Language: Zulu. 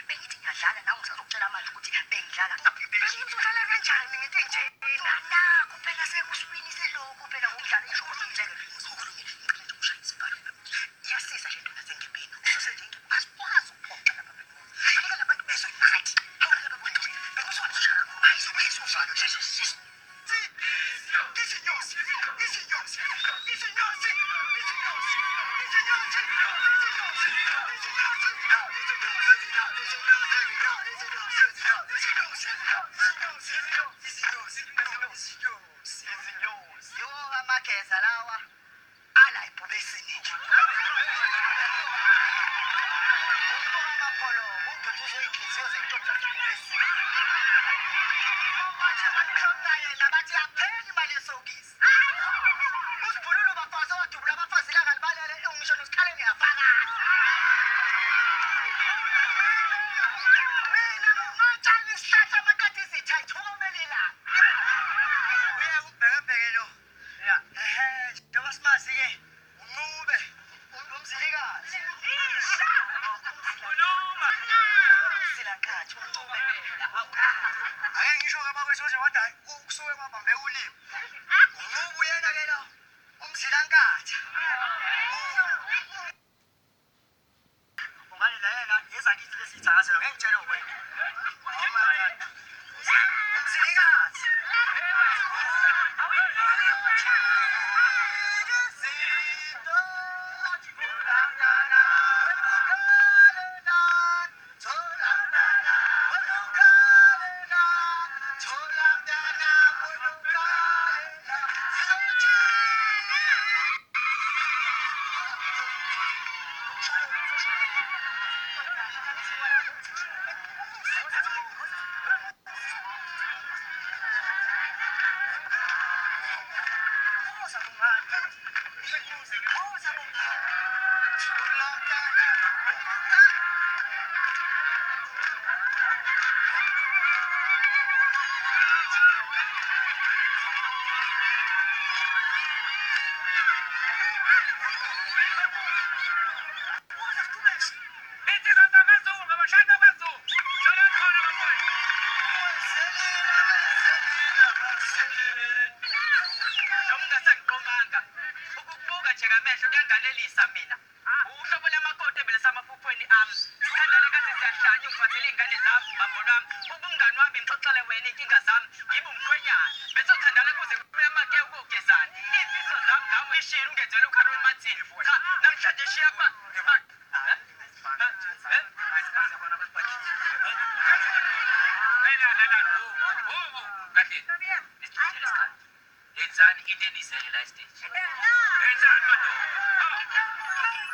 bengithi ngiyadlala nawe ngisazokutshela manje ukuthi bengidlala ngingaphiphile ngizodlala kanjani ngento enjena nakho phela sekuswini selokhu phela ngomdlalo ejulile ngizokhulumela ngicela nje ushayise ibhale iyasiza le nto nathi ngebheni ususenze asikwazi ukuphoqa lapha bekuthi ayike labantu bezwe phakathi awula lapha kwethu bekuzona ushaka ayizobuyisa uvalo amageza lawa ala ibhubesini amapolo unduduzo inhliziyo zentombi zasebhubesini nabathi apheli imali yesokisi usibhululo bafazi owadubula abafazi langa libalele ungisho nosikhaleni yafaka mina ngumatshali isihlahla amakati izitha ithukomelila uyakubhekebheke lo njengoba simazi-ke uncube umzilikazi silankathi uncube ake ngisho-ke bakwethu nje kodwa kusuke kwabambe ulimi uncube uyena-ke lo umzilankathi ungane layena yezakithi lesiyithakazelo ngeke ngitshele wena umzilikazi kuyanganelisa mina uhlobo lamakote belesamafufweni ami sithandane kaze siyahlanya ufathele ingane zami bambo lwami ubungani wami ngixoxele wena inkinga zami yibe umkhwenyana bezothandana kuze kube amake ukugezana izifiso zami ngawe ishiri ungenzela uKarol Martin cha namhlanje shiya kwa Enzani into enizele la stage. Enzani manje?